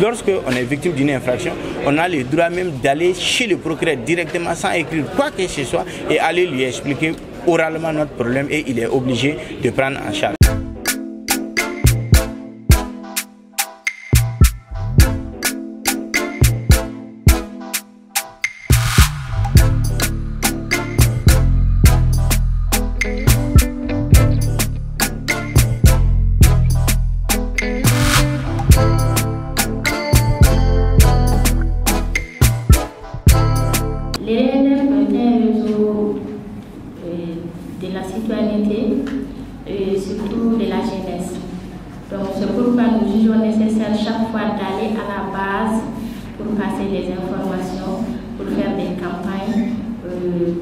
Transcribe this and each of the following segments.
Lorsque on est victime d'une infraction, on a le droit même d'aller chez le procureur directement sans écrire quoi que ce soit et aller lui expliquer oralement notre problème et il est obligé de prendre en charge. L'ENF est un réseau de la citoyenneté et surtout de la jeunesse. Donc c'est pourquoi nous jugeons nécessaire chaque fois d'aller à la base pour passer des informations, pour faire des campagnes,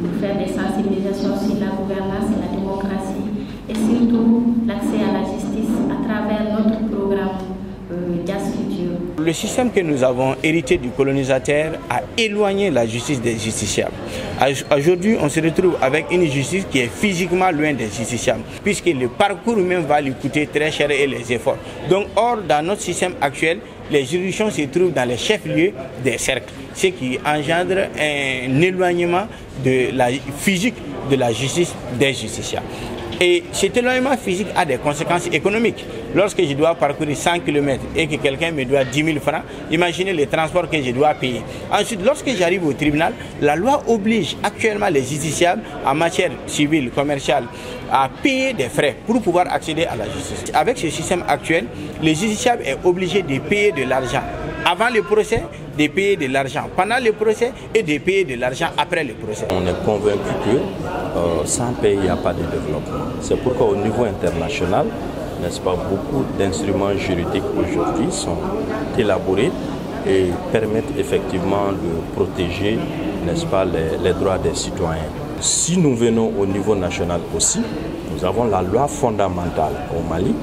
pour faire des sensibilisations sur la gouvernance et la démocratie et surtout l'accès à la justice à travers notre programme JAS Futur. Le système que nous avons hérité du colonisateur a éloigné la justice des justiciables. Aujourd'hui, on se retrouve avec une justice qui est physiquement loin des justiciables, puisque le parcours même va lui coûter très cher et les efforts. Donc, or, dans notre système actuel, les juridictions se trouvent dans les chefs-lieux des cercles, ce qui engendre un éloignement de la physique de la justice des justiciables. Et cet éloignement physique a des conséquences économiques. Lorsque je dois parcourir 100 km et que quelqu'un me doit 10 000 francs, imaginez les transports que je dois payer. Ensuite, lorsque j'arrive au tribunal, la loi oblige actuellement les justiciables en matière civile, commerciale, à payer des frais pour pouvoir accéder à la justice. Avec ce système actuel, le justiciable est obligé de payer de l'argent avant le procès, de payer de l'argent pendant le procès et de payer de l'argent après le procès. On est convaincu que sans payer, il n'y a pas de développement. C'est pourquoi au niveau international, n'est-ce pas, beaucoup d'instruments juridiques aujourd'hui sont élaborés et permettent effectivement de protéger, n'est-ce pas, les droits des citoyens. Si nous venons au niveau national aussi, nous avons la loi fondamentale au Mali,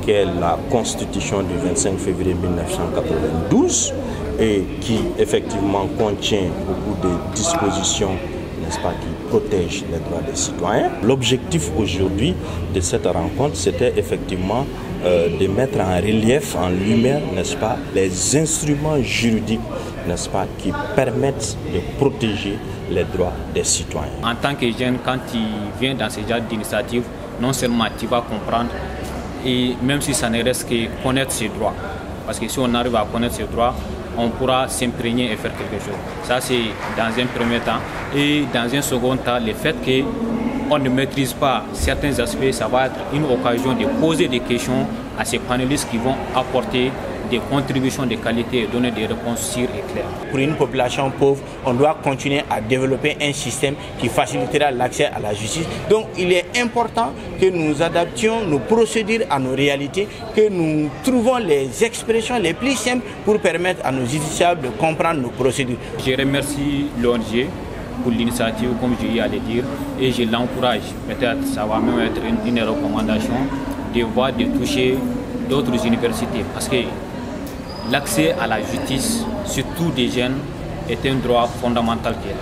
qui est la Constitution du 25 février 1992 et qui effectivement contient beaucoup de dispositions, n'est-ce pas, qui protègent les droits des citoyens. L'objectif aujourd'hui de cette rencontre, c'était effectivement de mettre en relief, en lumière, n'est-ce pas, les instruments juridiques, n'est-ce pas, qui permettent de protéger les droits des citoyens. En tant que jeune, quand tu viens dans ce genre d'initiative, non seulement tu vas comprendre, et même si ça ne reste que connaître ses droits. Parce que si on arrive à connaître ses droits, on pourra s'imprégner et faire quelque chose. Ça, c'est dans un premier temps. Et dans un second temps, le fait qu'on ne maîtrise pas certains aspects, ça va être une occasion de poser des questions à ces panélistes qui vont apporter des contributions de qualité et donner des réponses sûres et claires. Pour une population pauvre, on doit continuer à développer un système qui facilitera l'accès à la justice. Donc il est important que nous adaptions nos procédures à nos réalités, que nous trouvons les expressions les plus simples pour permettre à nos justiciables de comprendre nos procédures. Je remercie l'ONG pour l'initiative, comme je viens à le dire, et je l'encourage. Peut-être ça va même être une recommandation de voir, de toucher d'autres universités. Parce que l'accès à la justice, surtout des jeunes, est un droit fondamental qui est là.